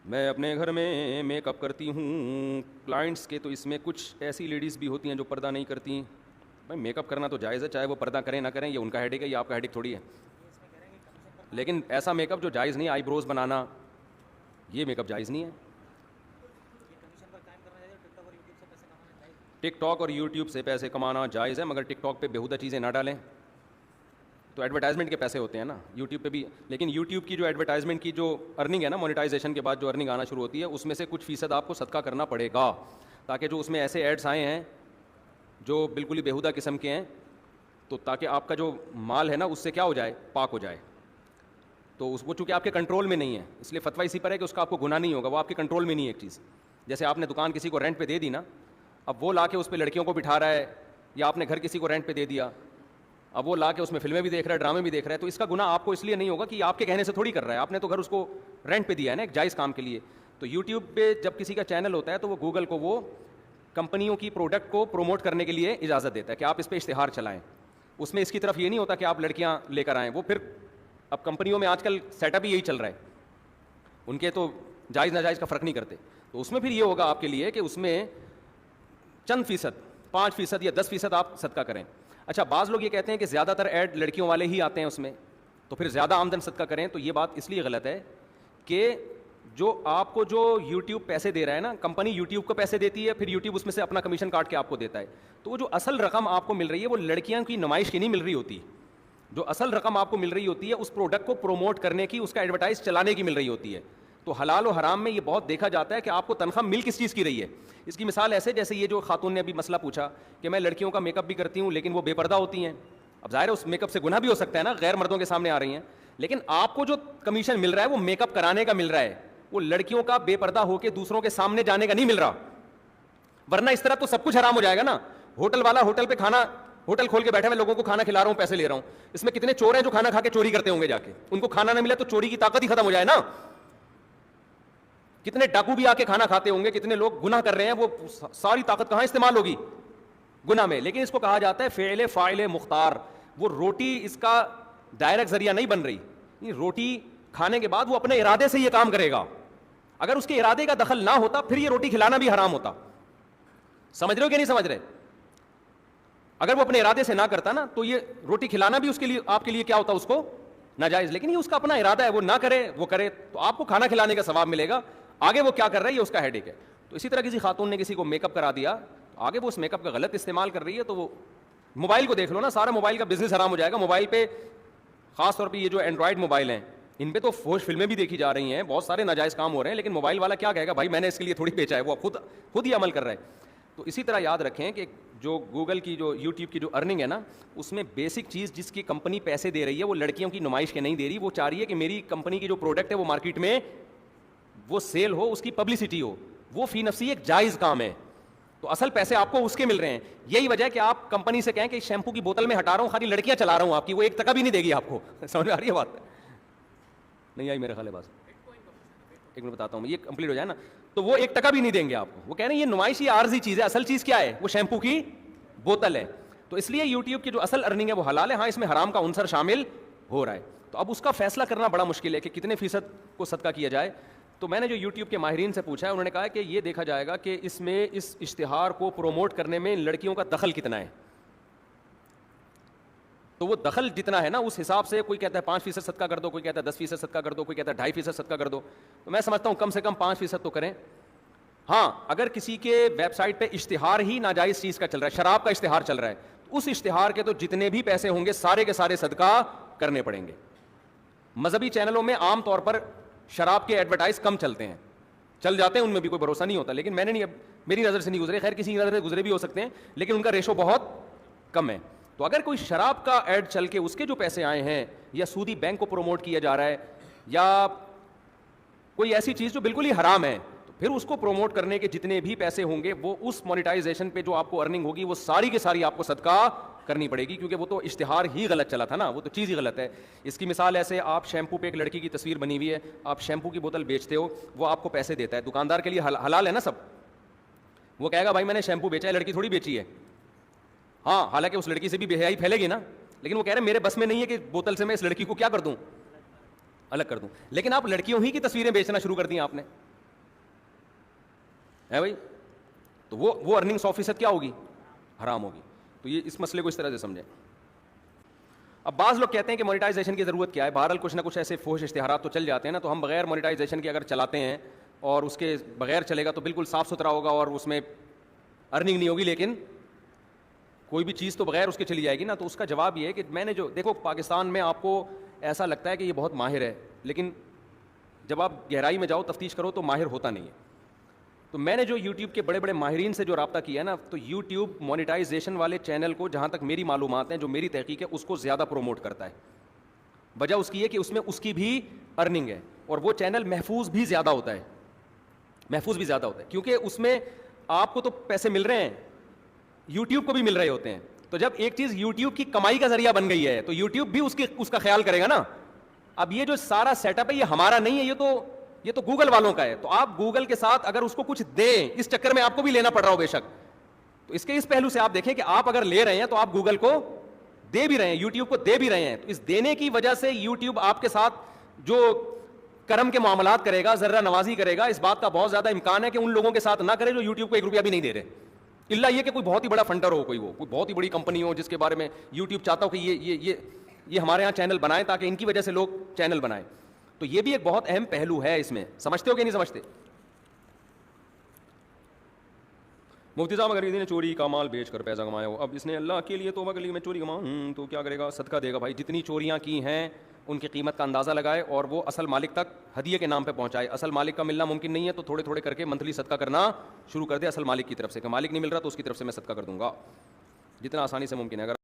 میں اپنے گھر میں میک اپ کرتی ہوں کلائنٹس کے, تو اس میں کچھ ایسی لیڈیز بھی ہوتی ہیں جو پردہ نہیں کرتی. بھائی میک اپ کرنا تو جائز ہے, چاہے وہ پردہ کریں نہ کریں, یہ ان کا ہیڈک ہے, یہ آپ کا ہیڈک تھوڑی ہے. لیکن ایسا میک اپ جو جائز نہیں ہے, آئی بروز بنانا, یہ میک اپ جائز نہیں ہے. ٹک ٹاک اور یوٹیوب سے پیسے کمانا جائز ہے, مگر ٹک ٹاک پہ بیہودہ چیزیں نہ ڈالیں. تو ایڈورٹائزمنٹ کے پیسے ہوتے ہیں نا یوٹیوب پہ بھی, لیکن یوٹیوب کی جو ایڈورٹائزمنٹ کی جو ارننگ ہے نا, مونیٹائزیشن کے بعد جو ارننگ آنا شروع ہوتی ہے, اس میں سے کچھ فیصد آپ کو صدقہ کرنا پڑے گا, تاکہ جو اس میں ایسے ایڈس آئے ہیں جو بالکل ہی بیہودہ قسم کے ہیں, تو تاکہ آپ کا جو مال ہے نا اس سے کیا ہو جائے, پاک ہو جائے. تو وہ چونکہ آپ کے کنٹرول میں نہیں ہے, اس لیے فتویٰ اسی پر ہے کہ اس کا آپ کو گناہ نہیں ہوگا, وہ آپ کے کنٹرول میں نہیں ہے ایک چیز. جیسے آپ نے دکان کسی کو رینٹ پہ دے دی نا, اب وہ لا کے اس پہ لڑکیوں کو بٹھا رہا ہے, یا آپ نے گھر کسی کو رینٹ پہ دے دیا, اب وہ لا کے اس میں فلمیں بھی دیکھ رہا ہے, ڈرامے بھی دیکھ رہا ہے, تو اس کا گناہ آپ کو اس لیے نہیں ہوگا کہ آپ کے کہنے سے تھوڑی کر رہا ہے, آپ نے تو گھر اس کو رینٹ پہ دیا ہے نا ایک جائز کام کے لیے. تو یوٹیوب پہ جب کسی کا چینل ہوتا ہے تو وہ گوگل کو وہ کمپنیوں کی پروڈکٹ کو پروموٹ کرنے کے لیے اجازت دیتا ہے کہ آپ اس پہ اشتہار چلائیں. اس میں اس کی طرف یہ نہیں ہوتا کہ آپ لڑکیاں لے کر آئیں. وہ پھر اب کمپنیوں میں آج کل سیٹ اپ ہی یہی چل رہا ہے, ان کے تو جائز ناجائز کا فرق نہیں کرتے. تو اس میں پھر یہ ہوگا آپ کے لیے کہ اس میں چند فیصد, 5% یا 10% آپ صدقہ کریں. اچھا, بعض لوگ یہ کہتے ہیں کہ زیادہ تر ایڈ لڑکیوں والے ہی آتے ہیں اس میں, تو پھر زیادہ آمدن صدقہ کریں. تو یہ بات اس لیے غلط ہے کہ جو آپ کو جو یوٹیوب پیسے دے رہا ہے نا, کمپنی یوٹیوب کو پیسے دیتی ہے, پھر یوٹیوب اس میں سے اپنا کمیشن کاٹ کے آپ کو دیتا ہے. تو وہ جو اصل رقم آپ کو مل رہی ہے وہ لڑکیاں کی نمائش کی نہیں مل رہی ہوتی. جو اصل رقم آپ کو مل رہی ہوتی ہے اس پروڈکٹ کو پروموٹ کرنے کی, اس کا ایڈورٹائز چلانے کی مل رہی ہوتی ہے. تو حلال و حرام میں یہ بہت دیکھا جاتا ہے کہ آپ کو تنخواہ مل کس چیز کی رہی ہے. اس کی مثال ایسے جیسے یہ جو خاتون نے ابھی مسئلہ پوچھا کہ میں لڑکیوں کا میک اپ بھی کرتی ہوں لیکن وہ بے پردہ ہوتی ہیں. اب ظاہر ہے اس میک اپ سے گناہ بھی ہو سکتا ہے نا, غیر مردوں کے سامنے آ رہی ہیں, لیکن آپ کو جو کمیشن مل رہا ہے وہ میک اپ کرانے کا مل رہا ہے, وہ لڑکیوں کا بے پردہ ہو کے دوسروں کے سامنے جانے کا نہیں مل رہا. ورنہ اس طرح تو سب کچھ حرام ہو جائے گا نا. ہوٹل والا ہوٹل پہ کھانا, ہوٹل کھول کے بیٹھا میں لوگوں کو کھانا کھلا رہا ہوں, پیسے لے رہا ہوں, اس میں کتنے چور ہیں جو کھانا کھا کے چوری کرتے ہوں گے جا کے, ان کو کھانا نہ ملا تو چوری کی طاقت ہی ختم ہو جائے نا. کتنے ڈاکو بھی آ کے کھانا کھاتے ہوں گے, کتنے لوگ گناہ کر رہے ہیں, وہ ساری طاقت کہاں استعمال ہوگی, گناہ میں. لیکن اس کو کہا جاتا ہے فعل فاعل مختار. وہ روٹی اس کا ڈائریکٹ ذریعہ نہیں بن رہی, روٹی کھانے کے بعد وہ اپنے ارادے سے یہ کام کرے گا. اگر اس کے ارادے کا دخل نہ ہوتا پھر یہ روٹی کھلانا بھی حرام ہوتا. سمجھ رہے ہو کہ نہیں سمجھ رہے؟ اگر وہ اپنے ارادے سے نہ کرتا نا تو یہ روٹی کھلانا بھی اس کے لیے, آپ کے لیے کیا ہوتا, اس کو ناجائز. لیکن یہ اس کا اپنا ارادہ ہے, وہ نہ کرے وہ کرے, تو آپ کو کھانا کھلانے کا ثواب ملے گا. آگے وہ کیا کر رہا ہے یہ اس کا ہیڈک ہے. تو اسی طرح کسی خاتون نے کسی کو میک اپ کرا دیا, آگے وہ اس میک اپ کا غلط استعمال کر رہی ہے, تو وہ موبائل کو دیکھ لو نا, سارا موبائل کا بزنس حرام ہو جائے گا. موبائل پہ خاص طور پہ یہ جو اینڈرائڈ موبائل ہیں ان پہ تو فوش فلمیں بھی دیکھی جا رہی ہیں, بہت سارے ناجائز کام ہو رہے ہیں, لیکن موبائل والا کیا کہے گا, بھائی میں نے اس کے لیے تھوڑی بیچا ہے, وہ خود ہی عمل کر رہا ہے. تو اسی طرح یاد رکھیں کہ جو گوگل کی جو یوٹیوب کی جو ارننگ ہے نا, اس میں بیسک چیز جس کی کمپنی پیسے دے رہی ہے وہ لڑکیوں کی نمائش کے نہیں دے رہی. وہ چاہ رہی ہے کہ میری کمپنی کی جو پروڈکٹ ہے وہ مارکیٹ میں وہ سیل ہو, اس کی پبلسٹی ہو. وہ فی نفسی ایک جائز کام ہے, تو اصل پیسے آپ کو اس کے مل رہے ہیں. یہی وجہ ہے کہ آپ کمپنی سے کہیں کہ شیمپو کی بوتل میں ہٹا رہا ہوں, خالی لڑکیاں چلا رہا ہوں آپ کی, وہ ایک ٹکا بھی نہیں دے گی آپ کو. سمجھ میں آ رہی ہے بات؟ نہیں آئی میرے خیال ہے بات. ایک منٹ بتاتا ہوں, یہ کمپلیٹ ہو جائے نا. تو وہ ایک ٹکا بھی نہیں دیں گے آپ کو. وہ کہہ رہے ہیں یہ نمائشی عارضی چیز ہے, اصل چیز کیا ہے, وہ شیمپو کی بوتل ہے. تو اس لیے یوٹیوب کی جو اصل ارننگ ہے وہ حلال ہے. ہاں اس میں حرام کا عنصر شامل ہو رہا ہے. تو اب اس کا فیصلہ کرنا بڑا مشکل ہے کہ کتنے فیصد کو صدقہ کیا جائے. تو میں نے جو یوٹیوب کے ماہرین سے پوچھا ہے, انہوں نے کہا کہ یہ دیکھا جائے گا کہ اس میں اس اشتہار کو پروموٹ کرنے میں لڑکیوں کا دخل کتنا ہے. تو وہ دخل جتنا ہے نا اس حساب سے, کوئی کہتا ہے 5% صدقہ کر دو, کوئی کہتا ہے 10% صدقہ کر دو, کوئی کہتا ہے 2.5% صدقہ کر دو. تو میں سمجھتا ہوں کم سے کم 5% تو کریں. ہاں اگر کسی کے ویب سائٹ پہ اشتہار ہی ناجائز چیز کا چل رہا ہے, شراب کا اشتہار چل رہا ہے, اس اشتہار کے تو جتنے بھی پیسے ہوں گے سارے کے سارے صدقہ کرنے پڑیں گے. مذہبی چینلوں میں عام طور پر شراب کے ایڈورٹائز کم چلتے ہیں, چل جاتے ہیں, ان میں بھی کوئی بھروسہ نہیں ہوتا, لیکن میں نے نہیں, اب میری نظر سے نہیں گزرے, خیر کسی کی نظر سے گزرے بھی ہو سکتے ہیں, لیکن ان کا ریشو بہت کم ہے. تو اگر کوئی شراب کا ایڈ چل کے اس کے جو پیسے آئے ہیں, یا سودی بینک کو پروموٹ کیا جا رہا ہے, یا کوئی ایسی چیز جو بالکل ہی حرام ہے, تو پھر اس کو پروموٹ کرنے کے جتنے بھی پیسے ہوں گے وہ اس مونیٹائزیشن پہ جو آپ کو ارننگ ہوگی وہ ساری کی ساری آپ کو صدقہ کرنی پڑے گی, کیونکہ وہ تو اشتہار ہی غلط چلا تھا نا, وہ تو چیز ہی غلط ہے. اس کی مثال ایسے, آپ شیمپو پہ ایک لڑکی کی تصویر بنی ہوئی ہے, آپ شیمپو کی بوتل بیچتے ہو, وہ آپ کو پیسے دیتا ہے, دکاندار کے لیے حلال ہے نا سب. وہ کہے گا بھائی میں نے شیمپو بیچا ہے, لڑکی تھوڑی بیچی ہے. ہاں حالانکہ اس لڑکی سے بھی بے حیائی پھیلے گی نا, لیکن وہ کہہ رہے ہیں میرے بس میں نہیں ہے کہ بوتل سے میں اس لڑکی کو کیا کر دوں, الگ کر دوں. لیکن آپ لڑکیوں ہی کی تصویریں بیچنا شروع کر دیں آپ نے, ہے بھائی. تو وہ ارننگ 100% کیا ہوگی؟ حرام ہوگی. تو یہ اس مسئلے کو اس طرح سے سمجھیں. اب بعض لوگ کہتے ہیں کہ مونیٹائزیشن کی ضرورت کیا ہے؟ بہرحال کچھ نہ کچھ ایسے فحش اشتہارات تو چل جاتے ہیں نا, تو ہم بغیر مونیٹائزیشن کے اگر چلاتے ہیں اور اس کے بغیر چلے گا تو بالکل صاف ستھرا ہوگا اور اس میں ارننگ نہیں ہوگی, لیکن کوئی بھی چیز تو بغیر اس کے چلی جائے گی نا. تو اس کا جواب یہ ہے کہ میں نے جو دیکھو پاکستان میں آپ کو ایسا لگتا ہے کہ یہ بہت ماہر ہے, لیکن جب آپ گہرائی میں جاؤ تفتیش کرو تو ماہر ہوتا نہیں ہے. تو میں نے جو یوٹیوب کے بڑے بڑے ماہرین سے جو رابطہ کیا ہے نا, تو یوٹیوب مونیٹائزیشن والے چینل کو جہاں تک میری معلومات ہیں, جو میری تحقیق ہے, اس کو زیادہ پروموٹ کرتا ہے. وجہ اس کی ہے کہ اس میں اس کی بھی ارننگ ہے اور وہ چینل محفوظ بھی زیادہ ہوتا ہے, محفوظ بھی زیادہ ہوتا ہے, کیونکہ اس میں آپ کو تو پیسے مل رہے ہیں, یوٹیوب کو بھی مل رہے ہوتے ہیں. تو جب ایک چیز یوٹیوب کی کمائی کا ذریعہ بن گئی ہے تو یوٹیوب بھی اس کا خیال کرے گا نا. اب یہ جو سارا سیٹ اپ ہے یہ ہمارا نہیں ہے, یہ تو گوگل والوں کا ہے. تو آپ گوگل کے ساتھ اگر اس کو کچھ دیں, اس چکر میں آپ کو بھی لینا پڑ رہا ہو بے شک, تو اس کے اس پہلو سے آپ دیکھیں کہ آپ اگر لے رہے ہیں تو آپ گوگل کو دے بھی رہے ہیں, یوٹیوب کو دے بھی رہے ہیں. تو اس دینے کی وجہ سے یوٹیوب آپ کے ساتھ جو کرم کے معاملات کرے گا, ذرہ نوازی کرے گا, اس بات کا بہت زیادہ امکان ہے کہ ان لوگوں کے ساتھ نہ کرے جو یوٹیوب کو 1 روپیہ بھی نہیں دے رہے. الا یہ کہ کوئی بہت ہی بڑا فنڈر ہو, کوئی بہت ہی بڑی کمپنی ہو جس کے بارے میں یوٹیوب چاہتا ہو کہ یہ ہمارے یہاں چینل بنائیں تاکہ ان کی وجہ سے لوگ چینل بنائیں. تو یہ بھی ایک بہت اہم پہلو ہے اس میں. سمجھتے ہو کہ نہیں سمجھتے؟ مفتی صاحب اگر کسی نے چوری کا مال بیچ کر پیسہ کمایا ہو, اب اس نے اللہ کے لیے توبہ کر لی میں چوری کماؤں, تو کیا کرے گا؟ صدقہ دے گا. بھائی جتنی چوریاں کی ہیں ان کی قیمت کا اندازہ لگائے اور وہ اصل مالک تک ہدیے کے نام پہ پہنچائے. اصل مالک کا ملنا ممکن نہیں ہے تو تھوڑے تھوڑے کر کے منتھلی صدقہ کرنا شروع کر دے اصل مالک کی طرف سے, کہ مالک نہیں مل رہا تو اس کی طرف سے میں صدقہ کر دوں گا, جتنا آسانی سے ممکن ہے. اگر